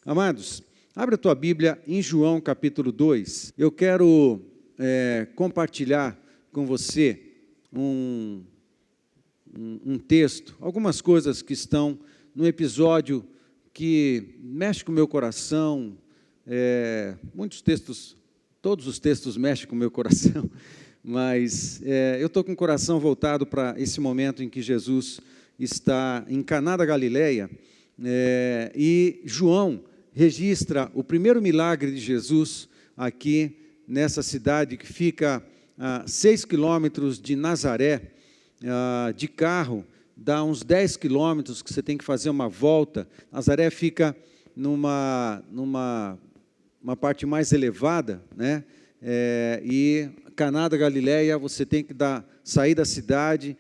Amados, abre a tua Bíblia em João capítulo 2. Eu quero compartilhar com você um texto, algumas coisas que estão no episódio que mexe com o meu coração. Muitos textos, todos os textos mexem com o meu coração, mas eu estou com o coração voltado para esse momento em que Jesus está em Caná da Galileia, e João registra o primeiro milagre de Jesus aqui nessa cidade que fica a 6 quilômetros de Nazaré. De carro dá uns 10 quilômetros que você tem que fazer uma volta. Nazaré fica numa parte mais elevada, né? E Caná da Galileia você tem que sair da cidade,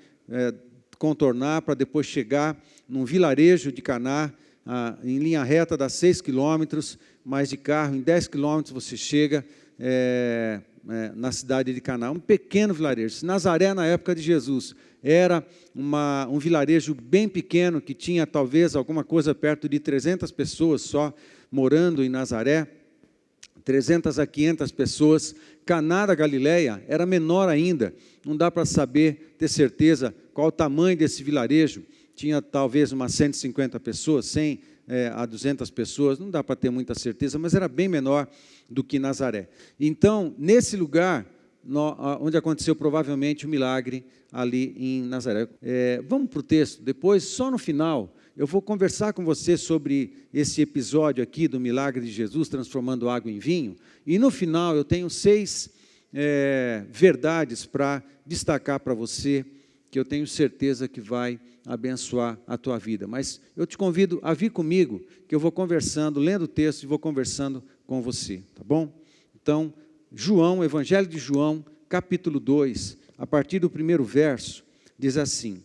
contornar para depois chegar num vilarejo de Caná. Em linha reta dá 6 quilômetros, mas de carro em 10 quilômetros você chega na cidade de Caná, um pequeno vilarejo. Nazaré, na época de Jesus, era um vilarejo bem pequeno, que tinha talvez alguma coisa perto de 300 pessoas só morando em Nazaré, 300 a 500 pessoas. Caná da Galileia era menor ainda, não dá para saber, ter certeza, qual o tamanho desse vilarejo. Tinha talvez umas 150 pessoas, 100 a 200 pessoas, não dá para ter muita certeza, mas era bem menor do que Nazaré. Então, nesse lugar, onde aconteceu provavelmente o milagre, ali em Nazaré. Vamos para o texto, depois, só no final, eu vou conversar com você sobre esse episódio aqui do milagre de Jesus, transformando água em vinho, e no final eu tenho 6 verdades para destacar para você, que eu tenho certeza que vai abençoar a tua vida. Mas eu te convido a vir comigo, que eu vou conversando, lendo o texto e vou conversando com você, tá bom? Então, João, Evangelho de João, capítulo 2, a partir do primeiro verso, diz assim: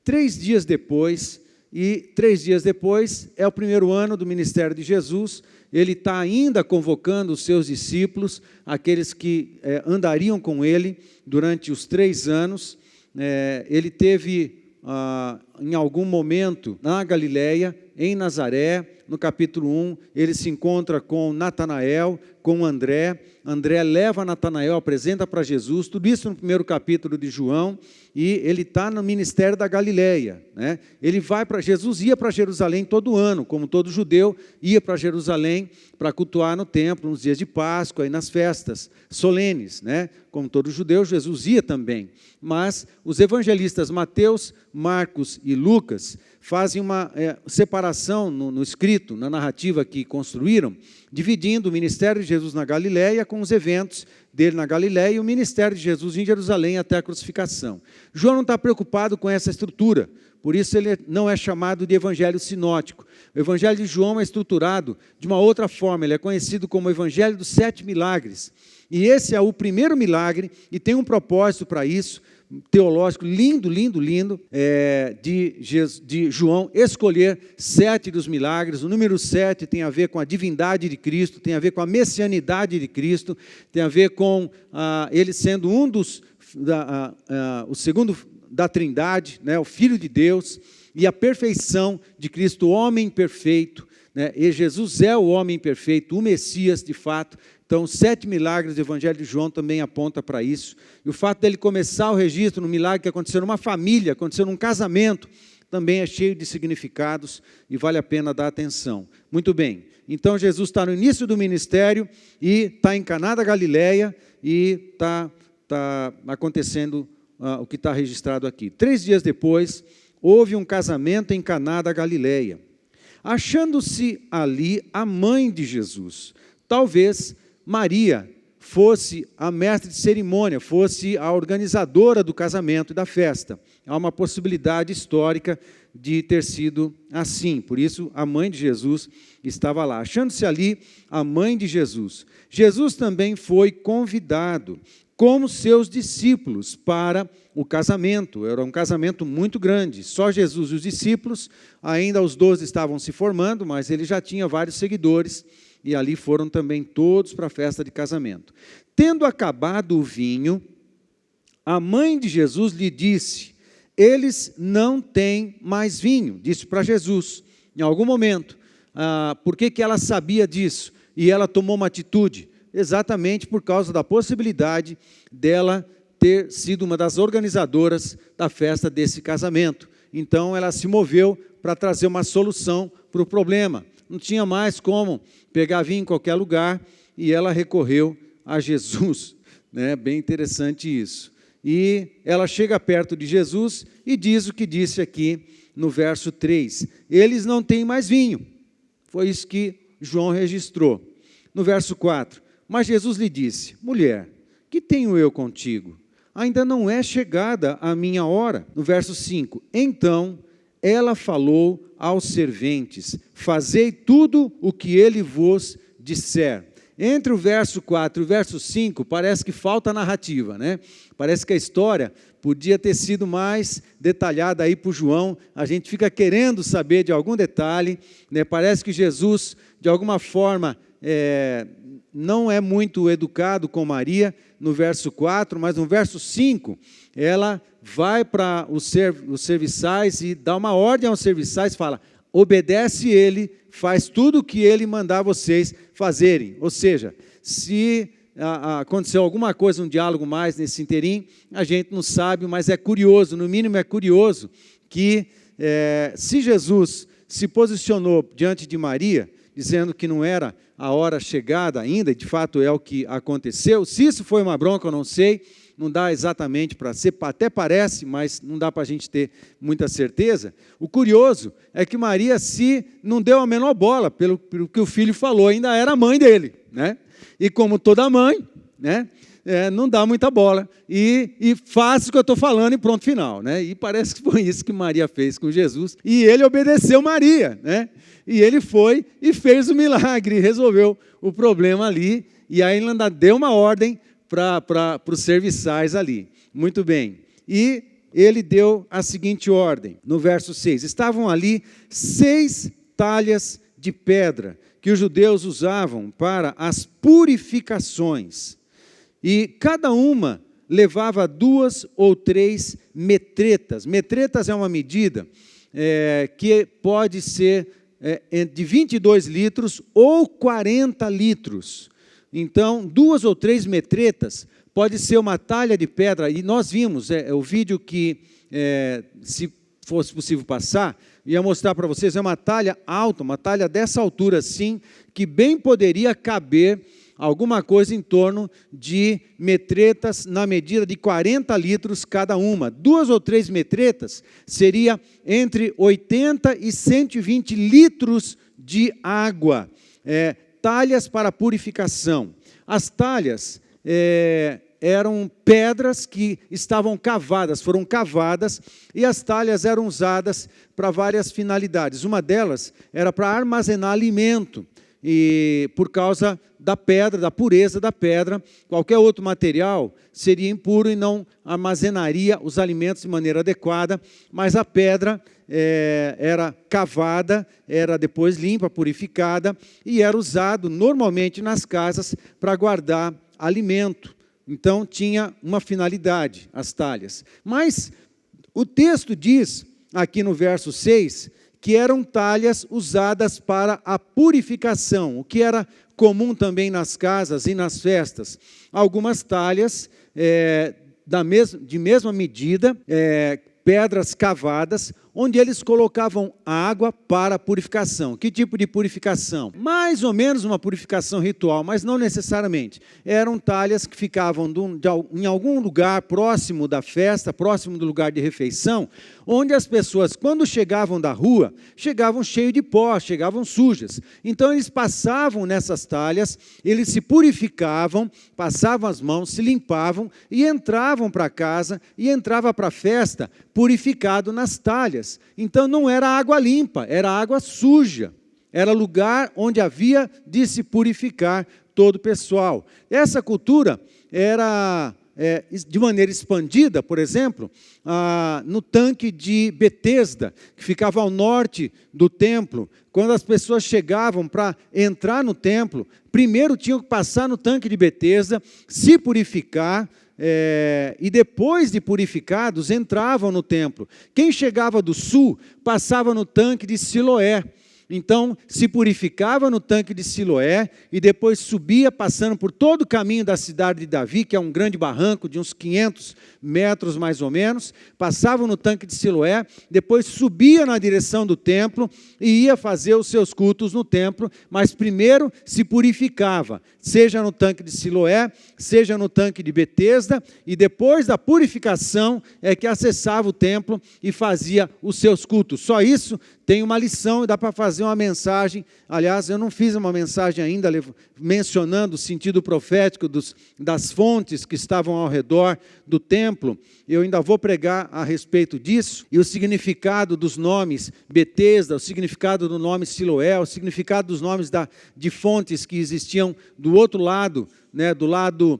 3 dias depois, e 3 dias depois é o primeiro ano do ministério de Jesus, ele está ainda convocando os seus discípulos, aqueles que andariam com ele durante os 3 anos, ele teve em algum momento na Galileia, em Nazaré. No capítulo 1, ele se encontra com Natanael, com André. André leva Natanael, apresenta para Jesus, tudo isso no primeiro capítulo de João, e ele está no ministério da Galileia, né? Jesus ia para Jerusalém todo ano, como todo judeu, ia para Jerusalém para cultuar no templo, nos dias de Páscoa e nas festas solenes, né? Como todo judeu, Jesus ia também. Mas os evangelistas Mateus, Marcos e Lucas fazem uma separação no escrito, na narrativa que construíram, dividindo o ministério de Jesus na Galileia com os eventos dele na Galileia e o ministério de Jesus em Jerusalém até a crucificação. João não está preocupado com essa estrutura, por isso ele não é chamado de evangelho sinótico. O evangelho de João é estruturado de uma outra forma, ele é conhecido como o evangelho dos 7 milagres. E esse é o primeiro milagre, e tem um propósito para isso, teológico lindo, lindo, lindo, de João escolher 7 dos milagres. O número 7 tem a ver com a divindade de Cristo, tem a ver com a messianidade de Cristo, tem a ver com ele sendo o segundo da Trindade, né, o Filho de Deus, e a perfeição de Cristo, o homem perfeito, né, e Jesus é o homem perfeito, o Messias de fato. Então, os 7 milagres do Evangelho de João também apontam para isso. E o fato dele começar o registro no milagre que aconteceu numa família, aconteceu num casamento, também é cheio de significados e vale a pena dar atenção. Muito bem, então Jesus está no início do ministério e está em Caná da Galileia e está acontecendo o que está registrado aqui. 3 dias depois, houve um casamento em Caná da Galileia. Achando-se ali a mãe de Jesus, talvez Maria fosse a mestre de cerimônia, fosse a organizadora do casamento e da festa. Há uma possibilidade histórica de ter sido assim, por isso a mãe de Jesus estava lá. Achando-se ali a mãe de Jesus, Jesus também foi convidado, como seus discípulos, para o casamento. Era um casamento muito grande, só Jesus e os discípulos, ainda os 12 estavam se formando, mas ele já tinha vários seguidores, e ali foram também todos para a festa de casamento. Tendo acabado o vinho, a mãe de Jesus lhe disse: eles não têm mais vinho, disse para Jesus, em algum momento. Por que ela sabia disso? E ela tomou uma atitude? Exatamente por causa da possibilidade dela ter sido uma das organizadoras da festa desse casamento. Então, ela se moveu para trazer uma solução para o problema. Não tinha mais como pegar vinho em qualquer lugar, e ela recorreu a Jesus, né? Bem interessante isso. E ela chega perto de Jesus e diz o que disse aqui no verso 3. Eles não têm mais vinho. Foi isso que João registrou. No verso 4. Mas Jesus lhe disse: mulher, que tenho eu contigo? Ainda não é chegada a minha hora. No verso 5. Então ela falou aos serventes: fazei tudo o que ele vos disser. Entre o verso 4 e o verso 5, parece que falta narrativa, né? Parece que a história podia ter sido mais detalhada aí para o João. A gente fica querendo saber de algum detalhe, né? Parece que Jesus, de alguma forma, não é muito educado com Maria, no verso 4, mas no verso 5, ela vai para os serviçais e dá uma ordem aos serviçais, fala: obedece ele, faz tudo o que ele mandar vocês fazerem. Ou seja, se aconteceu alguma coisa, um diálogo mais nesse interim, a gente não sabe, mas é curioso, no mínimo é curioso, que se Jesus se posicionou diante de Maria, dizendo que não era a hora chegada ainda, e de fato é o que aconteceu. Se isso foi uma bronca, eu não sei, não dá exatamente para ser, até parece, mas não dá para a gente ter muita certeza. O curioso é que Maria não deu a menor bola pelo que o filho falou, ainda era mãe dele, né? E como toda mãe, né? Não dá muita bola, e faz o que eu estou falando e pronto, final, né? E parece que foi isso que Maria fez com Jesus, e ele obedeceu Maria, né? E ele foi e fez o milagre, resolveu o problema ali, e aí ele ainda deu uma ordem para os serviçais ali. Muito bem. E ele deu a seguinte ordem, no verso 6. Estavam ali 6 talhas de pedra, que os judeus usavam para as purificações. E cada uma levava 2 ou 3 metretas. Metretas é uma medida que pode ser de 22 litros ou 40 litros. Então, 2 ou 3 metretas pode ser uma talha de pedra. E nós vimos o vídeo que, se fosse possível passar, ia mostrar para vocês, é uma talha alta, uma talha dessa altura assim, que bem poderia caber alguma coisa em torno de metretas na medida de 40 litros cada uma. 2 ou 3 metretas seria entre 80 e 120 litros de água. Talhas para purificação. As talhas eram pedras que estavam cavadas, foram cavadas, e as talhas eram usadas para várias finalidades. Uma delas era para armazenar alimento, e por causa da pedra, da pureza da pedra, qualquer outro material seria impuro e não armazenaria os alimentos de maneira adequada, mas a pedra era cavada, era depois limpa, purificada, e era usado normalmente nas casas para guardar alimento. Então tinha uma finalidade, as talhas. Mas o texto diz, aqui no verso 6, que eram talhas usadas para a purificação, o que era comum também nas casas e nas festas. Algumas talhas de mesma medida, pedras cavadas, onde eles colocavam água para purificação. Que tipo de purificação? Mais ou menos uma purificação ritual, mas não necessariamente. Eram talhas que ficavam em algum lugar próximo da festa, próximo do lugar de refeição, onde as pessoas, quando chegavam da rua, chegavam cheios de pó, chegavam sujas. Então, eles passavam nessas talhas, eles se purificavam, passavam as mãos, se limpavam e entravam para casa e entrava para a festa purificado nas talhas. Então, não era água limpa, era água suja. Era lugar onde havia de se purificar todo o pessoal. Essa cultura era de maneira expandida, por exemplo, no tanque de Betesda, que ficava ao norte do templo. Quando as pessoas chegavam para entrar no templo, primeiro tinham que passar no tanque de Betesda, se purificar, e depois de purificados, entravam no templo. Quem chegava do sul, passava no tanque de Siloé. Então, se purificava no tanque de Siloé e depois subia, passando por todo o caminho da cidade de Davi, que é um grande barranco de uns 500 metros mais ou menos, passava no tanque de Siloé, depois subia na direção do templo e ia fazer os seus cultos no templo, mas primeiro se purificava, seja no tanque de Siloé, seja no tanque de Betesda, e depois da purificação é que acessava o templo e fazia os seus cultos. Só isso tem uma lição e dá para fazer uma mensagem. Aliás, eu não fiz uma mensagem ainda mencionando o sentido profético das fontes que estavam ao redor do templo. Eu ainda vou pregar a respeito disso. E o significado dos nomes Betesda, o significado do nome Siloé, o significado dos nomes de fontes que existiam do outro lado, né, do lado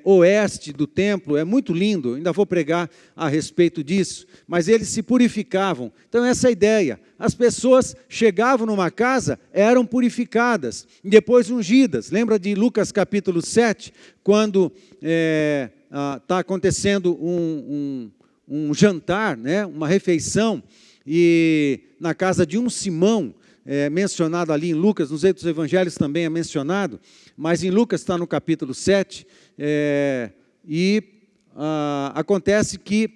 oeste do templo, é muito lindo, ainda vou pregar a respeito disso, mas eles se purificavam. Então essa é a ideia, as pessoas chegavam numa casa, eram purificadas, e depois ungidas. Lembra de Lucas capítulo 7, quando está acontecendo um jantar, né, uma refeição, e na casa de um Simão, mencionado ali em Lucas, nos outros evangelhos também é mencionado, mas em Lucas está no capítulo 7, acontece que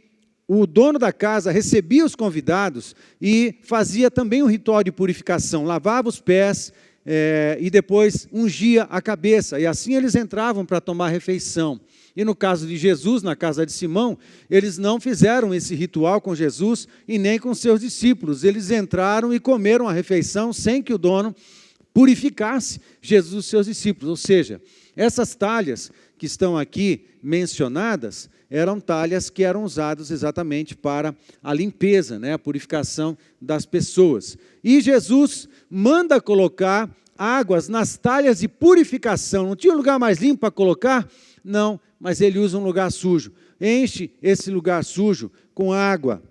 o dono da casa recebia os convidados e fazia também um ritual de purificação, lavava os pés e depois ungia a cabeça, e assim eles entravam para tomar refeição. E no caso de Jesus, na casa de Simão, eles não fizeram esse ritual com Jesus e nem com seus discípulos. Eles entraram e comeram a refeição sem que o dono purificasse Jesus e seus discípulos. Ou seja, essas talhas que estão aqui mencionadas eram talhas que eram usadas exatamente para a limpeza, né, a purificação das pessoas. E Jesus manda colocar águas nas talhas de purificação. Não tinha um lugar mais limpo para colocar? Não, mas ele usa um lugar sujo. Enche esse lugar sujo com água.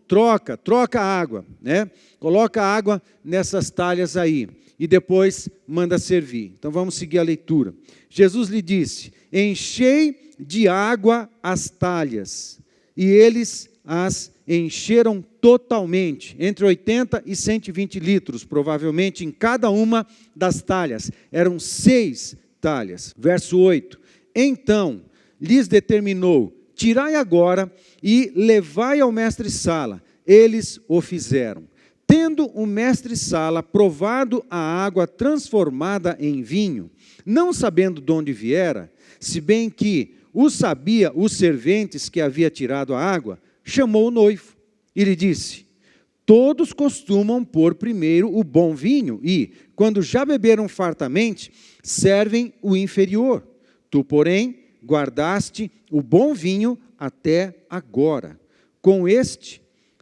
Troca a água, né? Coloca a água nessas talhas aí e depois manda servir. Então vamos seguir a leitura. Jesus lhe disse: enchei de água as talhas, e eles as encheram totalmente, entre 80 e 120 litros, provavelmente em cada uma das talhas. Eram 6 talhas. Verso 8. Então lhes determinou: tirai agora e levai ao mestre-sala. Eles o fizeram. Tendo o mestre-sala provado a água transformada em vinho, não sabendo de onde viera, se bem que o sabia os serventes que havia tirado a água, chamou o noivo e lhe disse: todos costumam pôr primeiro o bom vinho e, quando já beberam fartamente, servem o inferior. Tu, porém, guardaste o bom vinho até agora. Com este,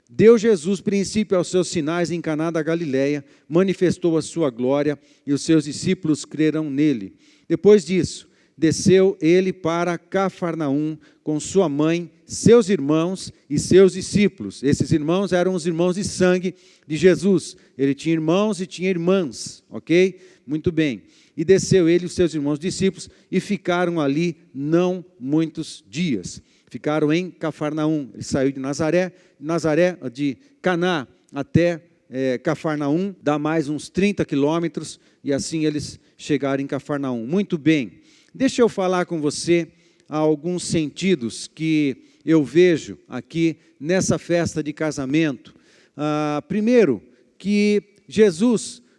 deu Jesus princípio aos seus sinais em Caná da Galileia, manifestou a sua glória e os seus discípulos creram nele. Depois disso, desceu ele para Cafarnaum com sua mãe, seus irmãos e seus discípulos. Esses irmãos eram os irmãos de sangue de Jesus. Ele tinha irmãos e tinha irmãs, ok? Muito bem. E desceu ele e os seus irmãos discípulos e ficaram ali não muitos dias. Ficaram em Cafarnaum. Ele saiu de Nazaré de Caná até Cafarnaum, dá mais uns 30 quilômetros, e assim eles chegaram em Cafarnaum. Muito bem. Deixa eu falar com você alguns sentidos que eu vejo aqui nessa festa de casamento. Primeiro, que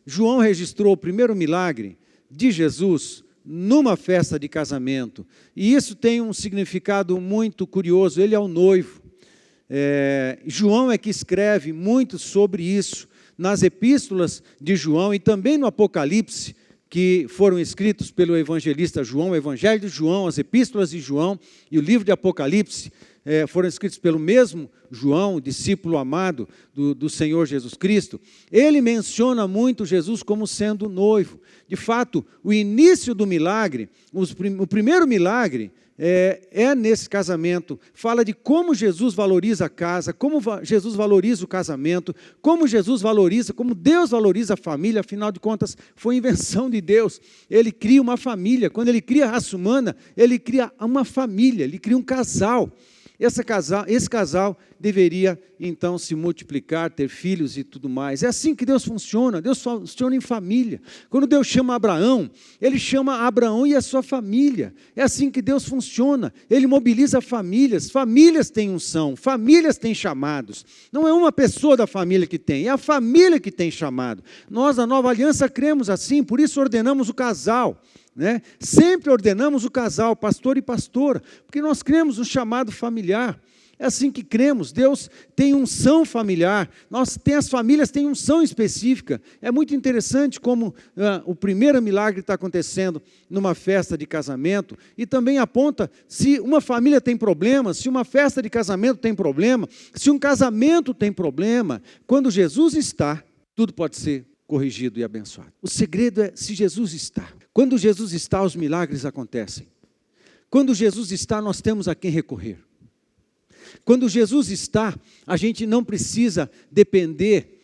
João registrou o primeiro milagre de Jesus numa festa de casamento. E isso tem um significado muito curioso. Ele é o noivo. João é que escreve muito sobre isso nas epístolas de João e também no Apocalipse, que foram escritos pelo evangelista João, o Evangelho de João, as epístolas de João e o livro de Apocalipse, foram escritos pelo mesmo João, discípulo amado do Senhor Jesus Cristo. Ele menciona muito Jesus como sendo noivo. De fato, o início do milagre, o primeiro milagre, nesse casamento, fala de como Jesus valoriza a casa, como Jesus valoriza o casamento, como Deus valoriza a família. Afinal de contas, foi invenção de Deus. Ele cria uma família. Quando ele cria a raça humana, ele cria uma família, ele cria um casal. esse casal deveria, então, se multiplicar, ter filhos e tudo mais. É assim que Deus funciona em família. Quando Deus chama Abraão, Ele chama Abraão e a sua família. É assim que Deus funciona. Ele mobiliza famílias. Famílias têm unção, famílias têm chamados. Não é uma pessoa da família que tem, é a família que tem chamado. Nós, na Nova Aliança, cremos assim, por isso ordenamos o casal. Né? Sempre ordenamos o casal, pastor e pastora, porque nós cremos no chamado familiar. É assim que cremos. Deus tem unção familiar, as famílias têm unção específica. É muito interessante como o primeiro milagre está acontecendo numa festa de casamento, e também aponta se uma família tem problema, se uma festa de casamento tem problema, se um casamento tem problema. Quando Jesus está, tudo pode ser corrigido e abençoado. O segredo é se Jesus está. Quando Jesus está, os milagres acontecem. Quando Jesus está, nós temos a quem recorrer. Quando Jesus está, a gente não precisa depender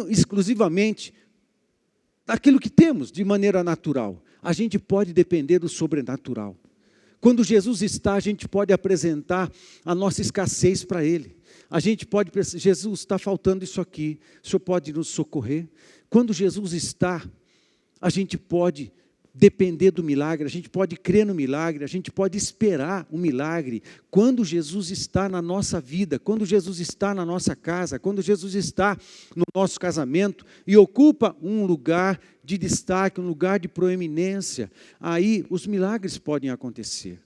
exclusivamente daquilo que temos de maneira natural. A gente pode depender do sobrenatural. Quando Jesus está, a gente pode apresentar a nossa escassez para Ele. A gente pode pensar, Jesus, está faltando isso aqui, o Senhor pode nos socorrer? Quando Jesus está, a gente pode depender do milagre, a gente pode crer no milagre, a gente pode esperar o milagre. Quando Jesus está na nossa vida, quando Jesus está na nossa casa, quando Jesus está no nosso casamento e ocupa um lugar de destaque, um lugar de proeminência, aí os milagres podem acontecer.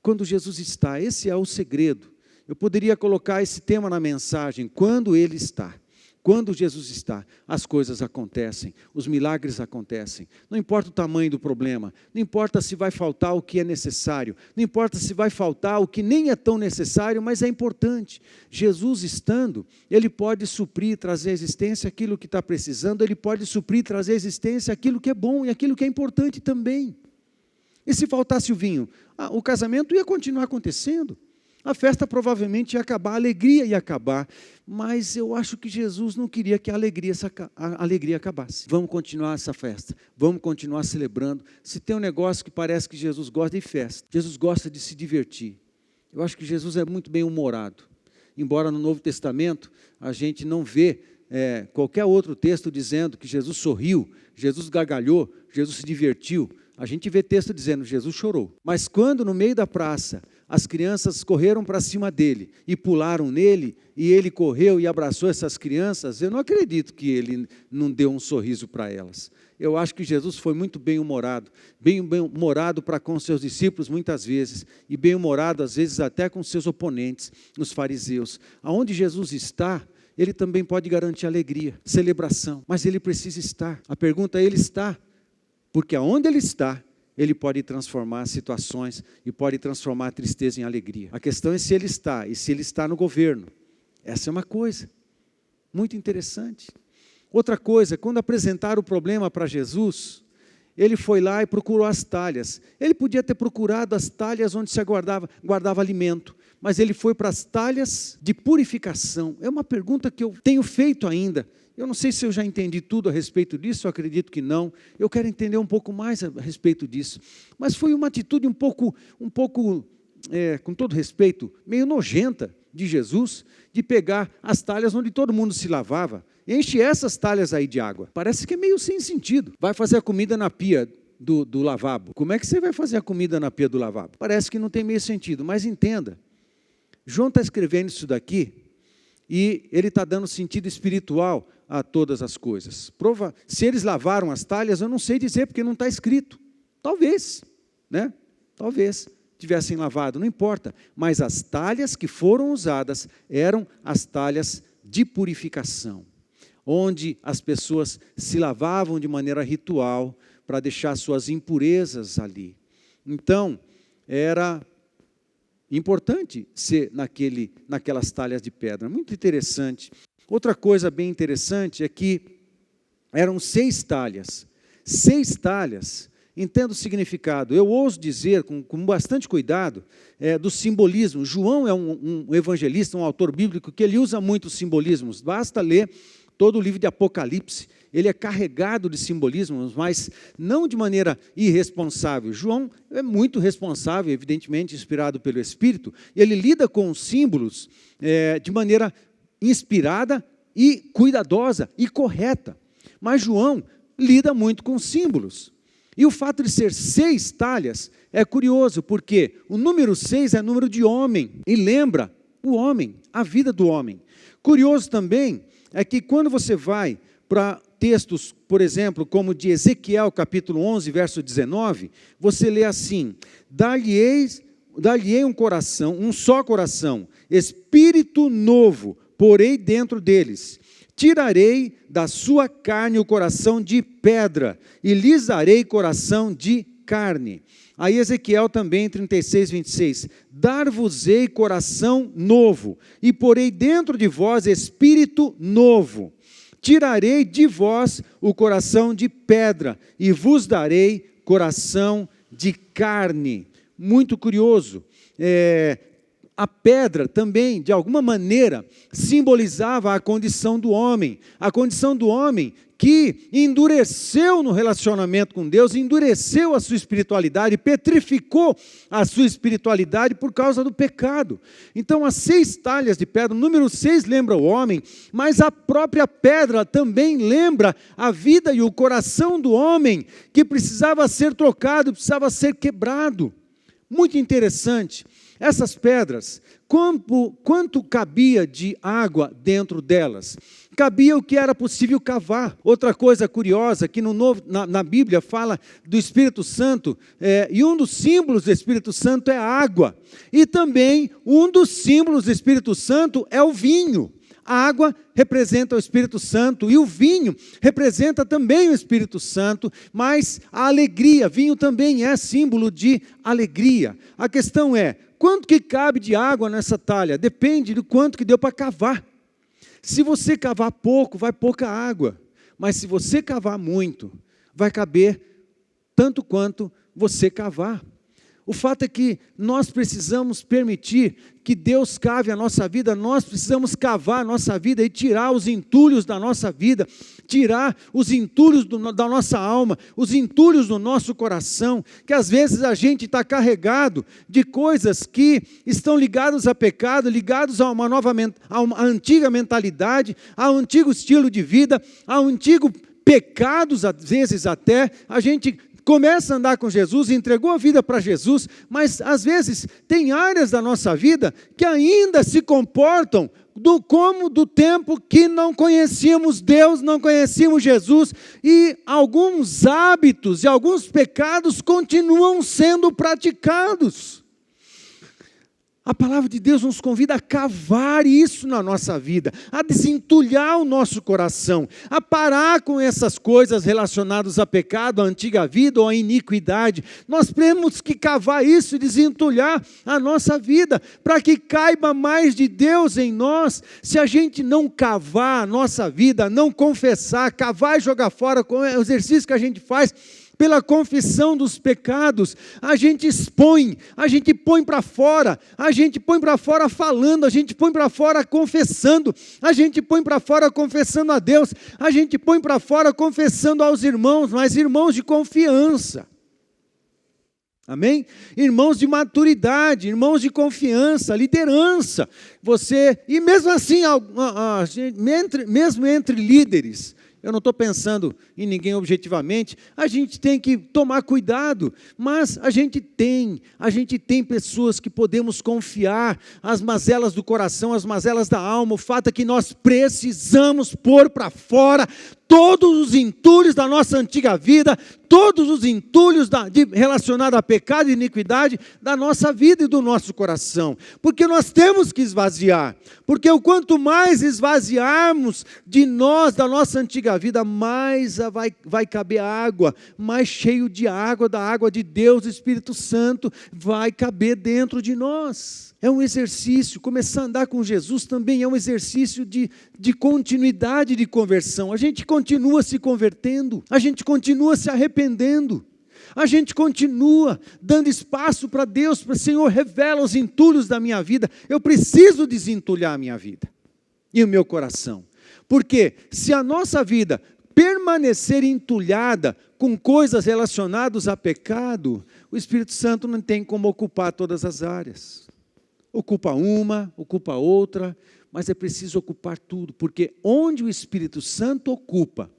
Quando Jesus está, esse é o segredo. Eu poderia colocar esse tema na mensagem, quando Ele está. Quando Jesus está, as coisas acontecem, os milagres acontecem. Não importa o tamanho do problema, não importa se vai faltar o que é necessário, não importa se vai faltar o que nem é tão necessário, mas é importante. Jesus estando, Ele pode suprir, trazer à existência aquilo que está precisando, Ele pode suprir, trazer à existência aquilo que é bom e aquilo que é importante também. E se faltasse o vinho? O casamento ia continuar acontecendo. A festa provavelmente ia acabar, a alegria ia acabar, mas eu acho que Jesus não queria que a alegria acabasse. Vamos continuar essa festa, vamos continuar celebrando. Se tem um negócio que parece que Jesus gosta de festa, Jesus gosta de se divertir. Eu acho que Jesus é muito bem-humorado. Embora no Novo Testamento a gente não vê qualquer outro texto dizendo que Jesus sorriu, Jesus gargalhou, Jesus se divertiu. A gente vê texto dizendo que Jesus chorou. Mas quando no meio da praça as crianças correram para cima dele e pularam nele, e ele correu e abraçou essas crianças, eu não acredito que ele não deu um sorriso para elas. Eu acho que Jesus foi muito bem-humorado para com seus discípulos muitas vezes, e bem-humorado às vezes até com seus oponentes, os fariseus. Aonde Jesus está, Ele também pode garantir alegria, celebração, mas Ele precisa estar. A pergunta é, Ele está? Porque aonde Ele está, Ele pode transformar situações e pode transformar a tristeza em alegria. A questão é se Ele está, e se Ele está no governo. Essa é uma coisa muito interessante. Outra coisa, quando apresentaram o problema para Jesus, Ele foi lá e procurou as talhas. Ele podia ter procurado as talhas onde se guardava alimento, mas Ele foi para as talhas de purificação. É uma pergunta que eu tenho feito ainda. Eu não sei se eu já entendi tudo a respeito disso, eu acredito que não. Eu quero entender um pouco mais a respeito disso. Mas foi uma atitude um pouco, com todo respeito, meio nojenta de Jesus, de pegar as talhas onde todo mundo se lavava, enche essas talhas aí de água. Parece que é meio sem sentido. Vai fazer a comida na pia do lavabo. Como é que você vai fazer a comida na pia do lavabo? Parece que não tem meio sentido, mas entenda. João está escrevendo isso daqui e ele está dando sentido espiritual a todas as coisas. Se eles lavaram as talhas, eu não sei dizer, porque não está escrito. Talvez, né? Talvez tivessem lavado, não importa. Mas as talhas que foram usadas eram as talhas de purificação, onde as pessoas se lavavam de maneira ritual para deixar suas impurezas ali. Então, era importante ser naquelas talhas de pedra. Muito interessante. Outra coisa bem interessante é que eram 6 talhas. 6 talhas, entenda o significado. Eu ouso dizer, com bastante cuidado, do simbolismo. João é um evangelista, um autor bíblico, que ele usa muito os simbolismos. Basta ler todo o livro de Apocalipse. ele é carregado de simbolismos, mas não de maneira irresponsável. João é muito responsável, evidentemente inspirado pelo Espírito, e ele lida com os símbolos de maneira inspirada e cuidadosa e correta. Mas João lida muito com símbolos. E o fato de ser 6 talhas é curioso, porque o número 6 é número de homem, e lembra o homem, a vida do homem. Curioso também é que quando você vai para textos, por exemplo, como de Ezequiel, capítulo 11, verso 19, você lê assim: dar-lhe-ei um coração, um só coração, espírito novo, porei dentro deles. Tirarei da sua carne o coração de pedra, e lhes darei coração de carne. Aí Ezequiel também, 36, 26, dar-vos-ei coração novo, e porei dentro de vós espírito novo. Tirarei de vós o coração de pedra, e vos darei coração de carne. Muito curioso. A pedra também, de alguma maneira, simbolizava a condição do homem que endureceu no relacionamento com Deus, endureceu a sua espiritualidade, petrificou a sua espiritualidade por causa do pecado. Então, as 6 talhas de pedra, o número 6 lembra o homem, mas a própria pedra também lembra a vida e o coração do homem, que precisava ser trocado, precisava ser quebrado. Muito interessante. Essas pedras, quanto cabia de água dentro delas? Cabia o que era possível cavar. Outra coisa curiosa, que na Bíblia fala do Espírito Santo, e um dos símbolos do Espírito Santo é a água. E também um dos símbolos do Espírito Santo é o vinho. A água representa o Espírito Santo e o vinho representa também o Espírito Santo, mas a alegria, vinho também é símbolo de alegria. A questão é, quanto que cabe de água nessa talha? Depende do quanto que deu para cavar. Se você cavar pouco, vai pouca água, mas se você cavar muito, vai caber tanto quanto você cavar. O fato é que nós precisamos permitir que Deus cave a nossa vida, nós precisamos cavar a nossa vida e tirar os entulhos da nossa vida, tirar os entulhos da nossa alma, os entulhos do nosso coração, que às vezes a gente está carregado de coisas que estão ligadas a pecado, ligados a uma antiga mentalidade, ao antigo estilo de vida, ao antigo pecados, às vezes até, a gente começa a andar com Jesus, entregou a vida para Jesus, mas às vezes tem áreas da nossa vida que ainda se comportam como do tempo que não conhecíamos Deus, não conhecíamos Jesus, e alguns hábitos e alguns pecados continuam sendo praticados. A palavra de Deus nos convida a cavar isso na nossa vida, a desentulhar o nosso coração, a parar com essas coisas relacionadas a pecado, a antiga vida ou a iniquidade. Nós temos que cavar isso e desentulhar a nossa vida, para que caiba mais de Deus em nós. Se a gente não cavar a nossa vida, não confessar, cavar e jogar fora, com o exercício que a gente faz, pela confissão dos pecados, a gente expõe, a gente põe para fora, a gente põe para fora falando, a gente põe para fora confessando, a gente põe para fora confessando a Deus, a gente põe para fora confessando aos irmãos, mas irmãos de confiança. Amém? Irmãos de maturidade, irmãos de confiança, liderança. E mesmo assim, mesmo entre líderes, eu não estou pensando em ninguém objetivamente, a gente tem que tomar cuidado, mas a gente tem pessoas que podemos confiar, as mazelas do coração, as mazelas da alma. O fato é que nós precisamos pôr para fora todos os entulhos da nossa antiga vida, todos os entulhos relacionados a pecado e iniquidade da nossa vida e do nosso coração, porque nós temos que esvaziar, porque o quanto mais esvaziarmos de nós, da nossa antiga vida, mais vai caber água, mais cheio de água, da água de Deus, o Espírito Santo, vai caber dentro de nós. É um exercício, começar a andar com Jesus também é um exercício de continuidade de conversão. A gente continua se convertendo, a gente continua se arrependendo, a gente continua dando espaço para Deus, para o Senhor, revela os entulhos da minha vida. Eu preciso desentulhar a minha vida e o meu coração, porque se a nossa vida permanecer entulhada com coisas relacionadas a pecado, o Espírito Santo não tem como ocupar todas as áreas. Ocupa uma, ocupa outra, mas é preciso ocupar tudo, porque onde o Espírito Santo ocupa,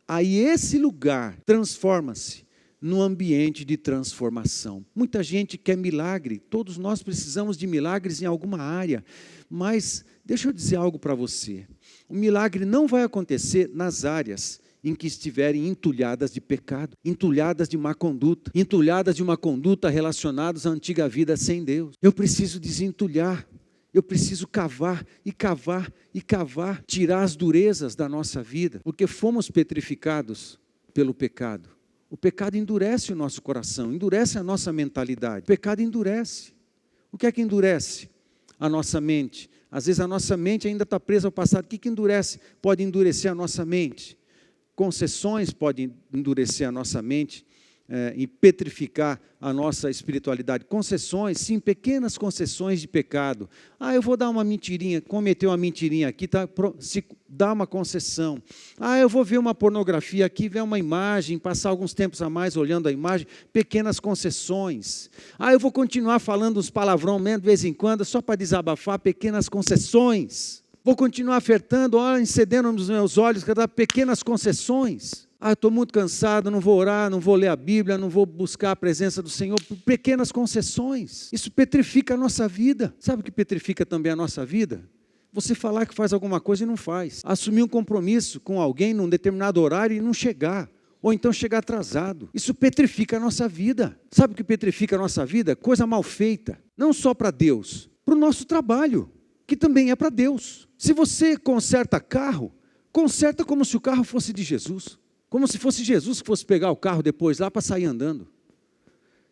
aí esse lugar transforma-se num ambiente de transformação. Muita gente quer milagre, todos nós precisamos de milagres em alguma área, mas deixa eu dizer algo para você. O milagre não vai acontecer nas áreas em que estiverem entulhadas de pecado, entulhadas de má conduta, entulhadas de uma conduta relacionadas à antiga vida sem Deus. Eu preciso desentulhar, eu preciso cavar e cavar e cavar, tirar as durezas da nossa vida, porque fomos petrificados pelo pecado. O pecado endurece o nosso coração, endurece a nossa mentalidade. O pecado endurece. O que é que endurece? A nossa mente. Às vezes a nossa mente ainda está presa ao passado. O que endurece? Pode endurecer a nossa mente. Concessões podem endurecer a nossa mente e petrificar a nossa espiritualidade. Concessões, sim, pequenas concessões de pecado. Eu vou dar uma mentirinha, cometeu uma mentirinha aqui, se dá uma concessão. Eu vou ver uma pornografia aqui, ver uma imagem, passar alguns tempos a mais olhando a imagem, pequenas concessões. Eu vou continuar falando uns palavrão mesmo de vez em quando, só para desabafar, pequenas concessões. Vou continuar ofertando, encedendo nos meus olhos, pequenas concessões. Estou muito cansado, não vou orar, não vou ler a Bíblia, não vou buscar a presença do Senhor. Pequenas concessões. Isso petrifica a nossa vida. Sabe o que petrifica também a nossa vida? Você falar que faz alguma coisa e não faz. Assumir um compromisso com alguém num determinado horário e não chegar. Ou então chegar atrasado. Isso petrifica a nossa vida. Sabe o que petrifica a nossa vida? Coisa mal feita. Não só para Deus, para o nosso trabalho, que também é para Deus. Se você conserta carro, conserta como se o carro fosse de Jesus. Como se fosse Jesus que fosse pegar o carro depois lá para sair andando.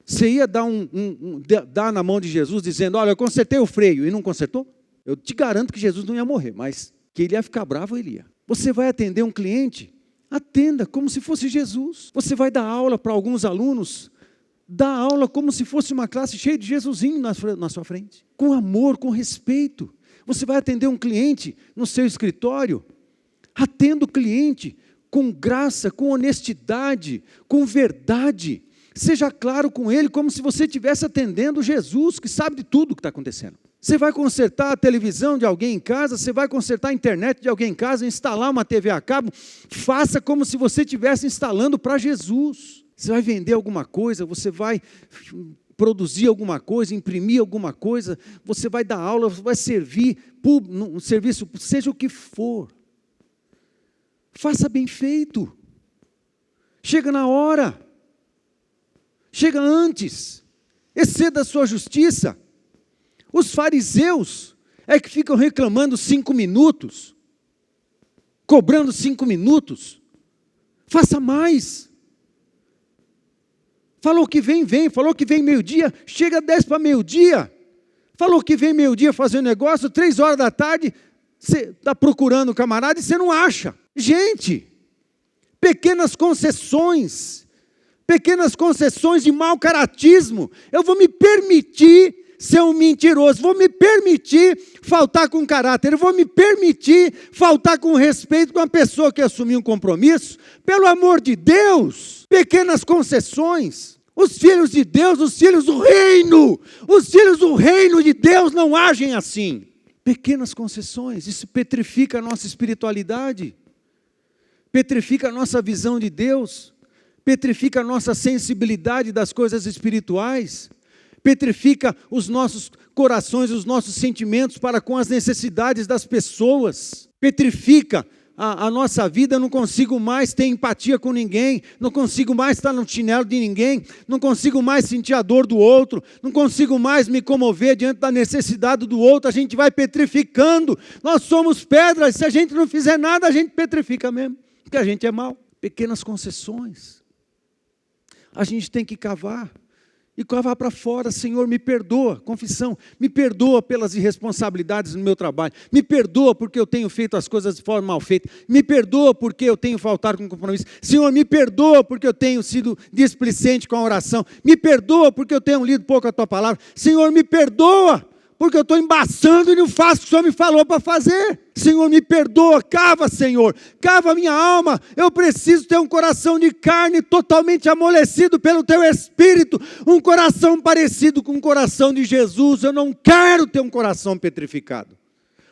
Você ia dar na mão de Jesus dizendo, olha, eu consertei o freio e não consertou? Eu te garanto que Jesus não ia morrer, mas que ele ia ficar bravo, ele ia. Você vai atender um cliente? Atenda como se fosse Jesus. Você vai dar aula para alguns alunos? Dá aula como se fosse uma classe cheia de Jesusinho na sua frente. Com amor, com respeito. Você vai atender um cliente no seu escritório? Atenda o cliente com graça, com honestidade, com verdade. Seja claro com ele, como se você estivesse atendendo Jesus, que sabe de tudo o que está acontecendo. Você vai consertar a televisão de alguém em casa, você vai consertar a internet de alguém em casa, instalar uma TV a cabo, faça como se você estivesse instalando para Jesus. Você vai vender alguma coisa, você vai produzir alguma coisa, imprimir alguma coisa, você vai dar aula, você vai servir, um serviço, seja o que for. Faça bem feito. Chega na hora. Chega antes. Exceda a sua justiça. Os fariseus é que ficam reclamando 5 minutos. Cobrando 5 minutos. Faça mais. Falou que vem, vem. Falou que vem meio-dia. Chega 10 para meio-dia. Falou que vem meio-dia fazer um negócio. 3 horas da tarde. Você está procurando o camarada e você não acha. Gente, pequenas concessões de mau caratismo. Eu vou me permitir ser um mentiroso, vou me permitir faltar com caráter, eu vou me permitir faltar com respeito com a pessoa que assumiu um compromisso. Pelo amor de Deus, pequenas concessões. Os filhos de Deus, os filhos do reino de Deus não agem assim. Pequenas concessões, isso petrifica a nossa espiritualidade, petrifica a nossa visão de Deus, petrifica a nossa sensibilidade das coisas espirituais, petrifica os nossos corações, os nossos sentimentos para com as necessidades das pessoas, petrifica a nossa vida. Eu não consigo mais ter empatia com ninguém, não consigo mais estar no chinelo de ninguém, não consigo mais sentir a dor do outro, não consigo mais me comover diante da necessidade do outro. A gente vai petrificando, nós somos pedras, se a gente não fizer nada, a gente petrifica mesmo, porque a gente é mau. Pequenas concessões, a gente tem que cavar, e cavar para fora. Senhor, me perdoa, confissão, me perdoa pelas irresponsabilidades no meu trabalho, me perdoa porque eu tenho feito as coisas de forma mal feita, me perdoa porque eu tenho faltado com compromisso, Senhor, me perdoa porque eu tenho sido displicente com a oração, me perdoa porque eu tenho lido pouco a Tua palavra, Senhor, me perdoa porque eu estou embaçando e não faço o que o Senhor me falou para fazer. Senhor, me perdoa, cava, Senhor, cava a minha alma. Eu preciso ter um coração de carne totalmente amolecido pelo Teu Espírito, um coração parecido com o coração de Jesus. Eu não quero ter um coração petrificado,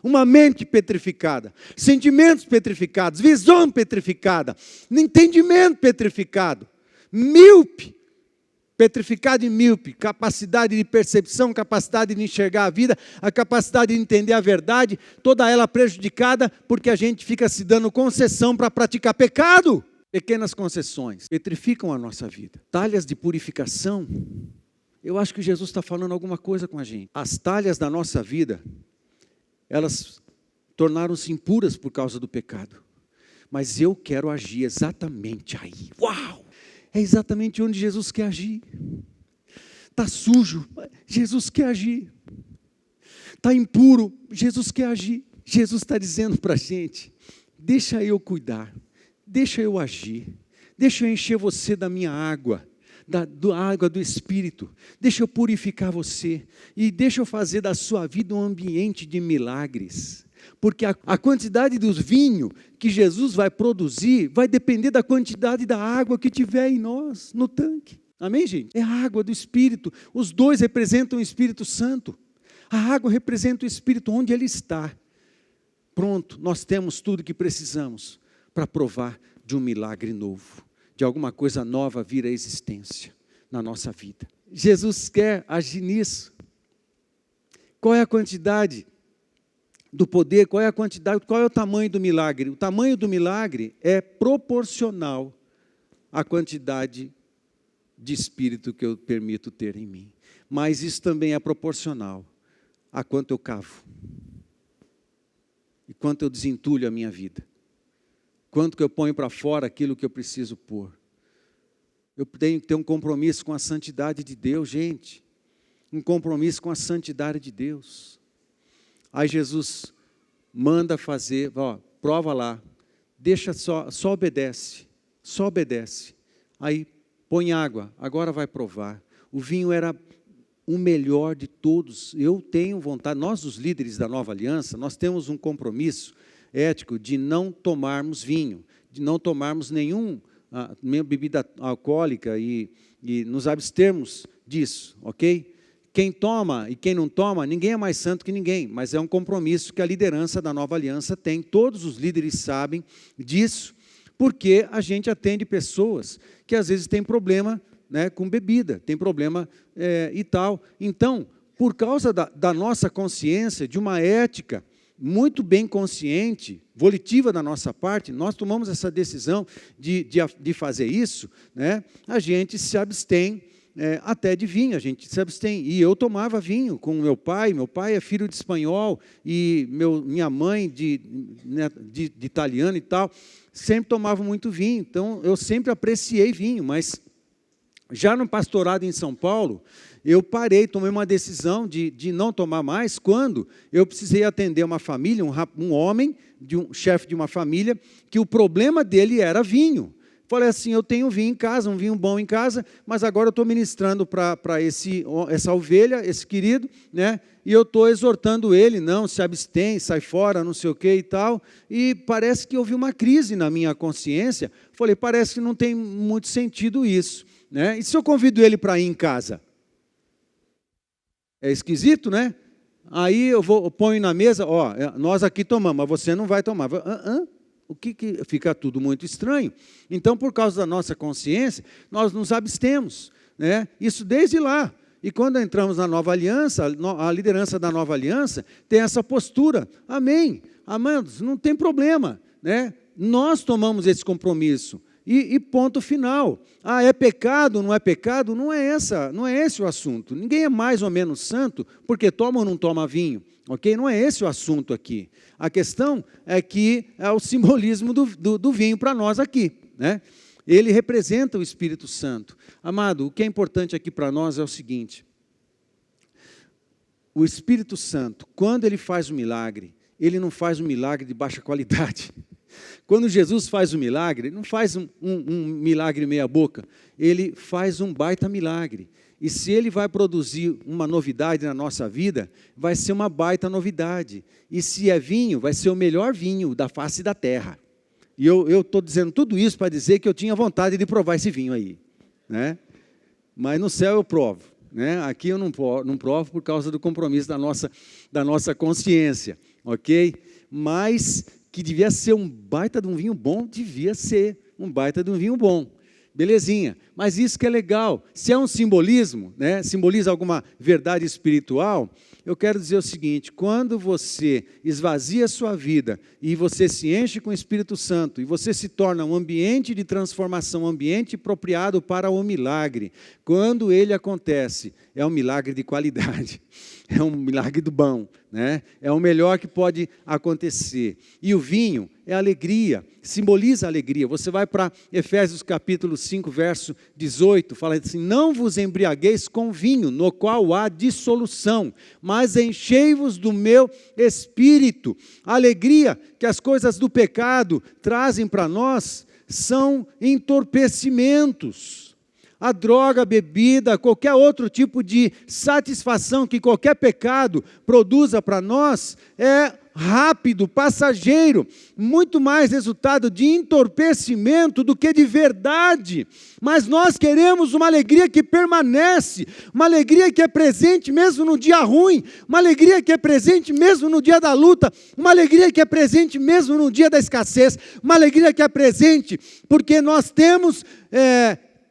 uma mente petrificada, sentimentos petrificados, visão petrificada, entendimento petrificado, míope. Petrificado e míope, capacidade de percepção, capacidade de enxergar a vida, a capacidade de entender a verdade, toda ela prejudicada porque a gente fica se dando concessão para praticar pecado. Pequenas concessões petrificam a nossa vida. Talhas de purificação, eu acho que Jesus está falando alguma coisa com a gente. As talhas da nossa vida, elas tornaram-se impuras por causa do pecado. Mas eu quero agir exatamente aí. Uau! É exatamente onde Jesus quer agir. Está sujo, Jesus quer agir. Está impuro, Jesus quer agir. Jesus está dizendo para a gente, deixa eu cuidar, deixa eu agir, deixa eu encher você da minha água, da água do Espírito, deixa eu purificar você, e deixa eu fazer da sua vida um ambiente de milagres. Porque a quantidade do vinho que Jesus vai produzir vai depender da quantidade da água que tiver em nós, no tanque. Amém, gente? É a água do Espírito. Os dois representam o Espírito Santo. A água representa o Espírito onde Ele está. Pronto, nós temos tudo que precisamos para provar de um milagre novo, de alguma coisa nova vir à existência na nossa vida. Jesus quer agir nisso. Qual é a quantidade do poder, qual é a quantidade, qual é o tamanho do milagre? O tamanho do milagre é proporcional à quantidade de espírito que eu permito ter em mim. Mas isso também é proporcional a quanto eu cavo. E quanto eu desentulho a minha vida. Quanto que eu ponho para fora aquilo que eu preciso pôr. Eu tenho que ter um compromisso com a santidade de Deus, gente. Um compromisso com a santidade de Deus. Aí Jesus manda fazer, prova lá, deixa só obedece, Aí põe água, agora vai provar. O vinho era o melhor de todos. Eu tenho vontade, nós os líderes da Nova Aliança, nós temos um compromisso ético de não tomarmos vinho, de não tomarmos nenhuma bebida alcoólica e nos abstermos disso, ok? Quem toma e quem não toma, ninguém é mais santo que ninguém, mas é um compromisso que a liderança da Nova Aliança tem, todos os líderes sabem disso, porque a gente atende pessoas que às vezes têm problema, né, com bebida, tem problema e tal. Então, por causa da nossa consciência, de uma ética muito bem consciente, volitiva da nossa parte, nós tomamos essa decisão de fazer isso, né, a gente se abstém, até de vinho, a gente se abstém. E eu tomava vinho com meu pai é filho de espanhol, e minha mãe de italiano e tal, sempre tomava muito vinho, então eu sempre apreciei vinho, mas já no pastorado em São Paulo, eu parei, tomei uma decisão de não tomar mais, quando eu precisei atender uma família, um homem, um chefe de uma família, que o problema dele era vinho. Falei assim, eu tenho vinho em casa, um vinho bom em casa, mas agora eu estou ministrando para essa ovelha, esse querido, né? E eu estou exortando ele, não, se abstém, sai fora, não sei o que e tal, e parece que houve uma crise na minha consciência. Falei, parece que não tem muito sentido isso, né? E se eu convido ele para ir em casa? É esquisito, né? Aí eu ponho na mesa, nós aqui tomamos, mas você não vai tomar. O que fica tudo muito estranho. Então, por causa da nossa consciência, nós nos abstemos, né? Isso desde lá. E quando entramos na Nova Aliança, a liderança da Nova Aliança tem essa postura. Amém. Amados, não tem problema, né? Nós tomamos esse compromisso. E ponto final. É pecado, não é pecado? Não é esse o assunto. Ninguém é mais ou menos santo porque toma ou não toma vinho. Ok? Não é esse o assunto aqui. A questão é que é o simbolismo do vinho para nós aqui, né? Ele representa o Espírito Santo. Amado, o que é importante aqui para nós é o seguinte. O Espírito Santo, quando ele faz um milagre, ele não faz um milagre de baixa qualidade. Quando Jesus faz um milagre, ele não faz um milagre meia boca, ele faz um baita milagre. E se ele vai produzir uma novidade na nossa vida, vai ser uma baita novidade. E se é vinho, vai ser o melhor vinho da face da terra. E eu estou dizendo tudo isso para dizer que eu tinha vontade de provar esse vinho aí, né? Mas no céu eu provo, né? Aqui eu não provo por causa do compromisso da nossa consciência, ok? Mas que devia ser um baita de um vinho bom, devia ser um baita de um vinho bom. Belezinha, mas isso que é legal, se é um simbolismo, né, simboliza alguma verdade espiritual, eu quero dizer o seguinte: quando você esvazia a sua vida e você se enche com o Espírito Santo e você se torna um ambiente de transformação, um ambiente apropriado para o milagre, quando ele acontece, é um milagre de qualidade, é um milagre do bom, né? É o melhor que pode acontecer. E o vinho é alegria, simboliza alegria. Você vai para Efésios capítulo 5, verso 18, fala assim: não vos embriagueis com vinho, no qual há dissolução, mas enchei-vos do meu espírito. A alegria que as coisas do pecado trazem para nós são entorpecimentos. A droga, a bebida, qualquer outro tipo de satisfação que qualquer pecado produza para nós é rápido, passageiro, muito mais resultado de entorpecimento do que de verdade. Mas nós queremos uma alegria que permanece, uma alegria que é presente mesmo no dia ruim, uma alegria que é presente mesmo no dia da luta, uma alegria que é presente mesmo no dia da escassez, uma alegria que é presente porque nós temos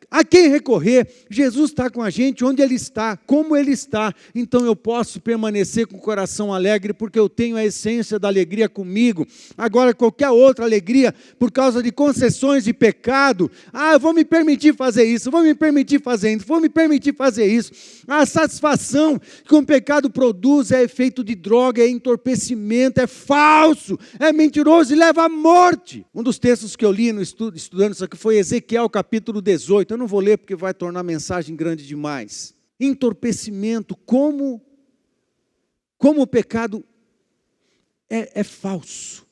a quem recorrer. Jesus está com a gente onde Ele está, como Ele está. Então eu posso permanecer com o coração alegre, porque eu tenho a essência da alegria comigo. Agora qualquer outra alegria, por causa de concessões de pecado, eu vou me permitir fazer isso, vou me permitir fazer isso, vou me permitir fazer isso. A satisfação que um pecado produz é efeito de droga, é entorpecimento, é falso, é mentiroso e leva à morte. Um dos textos que eu li estudando isso aqui foi Ezequiel capítulo 18, eu não vou ler porque vai tornar a mensagem grande demais. Entorpecimento, como o pecado é falso.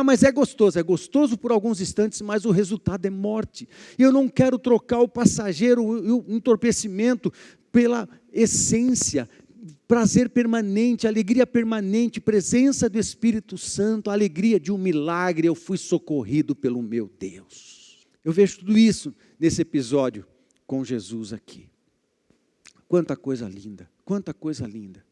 Mas é gostoso por alguns instantes, mas o resultado é morte. E eu não quero trocar o passageiro, o entorpecimento, pela essência, prazer permanente, alegria permanente, presença do Espírito Santo, a alegria de um milagre. Eu fui socorrido pelo meu Deus. Eu vejo tudo isso nesse episódio com Jesus aqui. Quanta coisa linda, quanta coisa linda.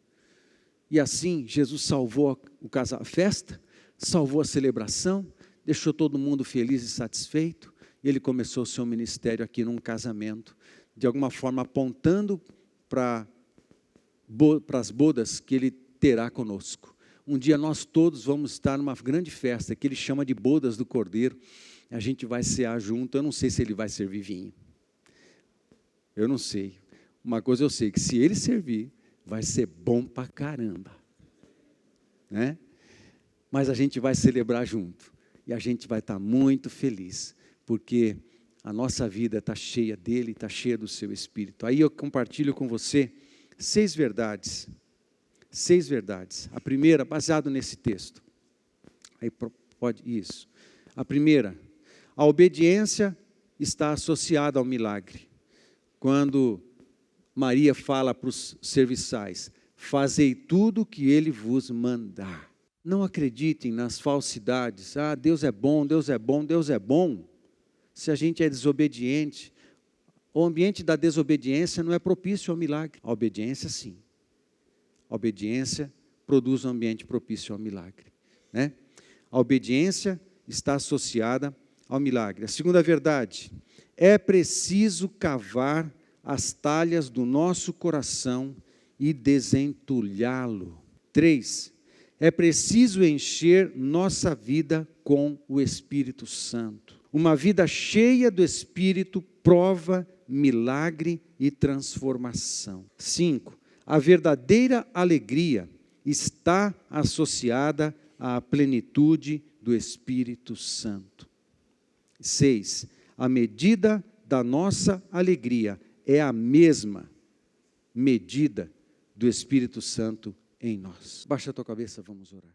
E assim, Jesus salvou a festa, salvou a celebração, deixou todo mundo feliz e satisfeito, e ele começou o seu ministério aqui num casamento, de alguma forma apontando para as bodas que ele terá conosco. Um dia nós todos vamos estar numa grande festa, que ele chama de bodas do Cordeiro. A gente vai cear junto. Eu não sei se ele vai servir vinho. Eu não sei. Uma coisa eu sei, que se ele servir, vai ser bom pra caramba. Né? Mas a gente vai celebrar junto. E a gente vai estar muito feliz, porque a nossa vida está cheia dele, está cheia do seu Espírito. Aí eu compartilho com você 6 verdades. 6 verdades. A primeira, baseado nesse texto. Aí pode isso. A primeira: a obediência está associada ao milagre. Quando Maria fala para os serviçais: fazei tudo o que ele vos mandar. Não acreditem nas falsidades. Deus é bom, Deus é bom, Deus é bom. Se a gente é desobediente, o ambiente da desobediência não é propício ao milagre. A obediência, sim. A obediência produz um ambiente propício ao milagre, né? A obediência está associada ao milagre. A segunda verdade: é preciso cavar as talhas do nosso coração e desentulhá-lo. 3, é preciso encher nossa vida com o Espírito Santo. Uma vida cheia do Espírito prova milagre e transformação. 5, a verdadeira alegria está associada à plenitude do Espírito Santo. 6, a medida da nossa alegria é a mesma medida do Espírito Santo em nós. Baixa a tua cabeça, vamos orar.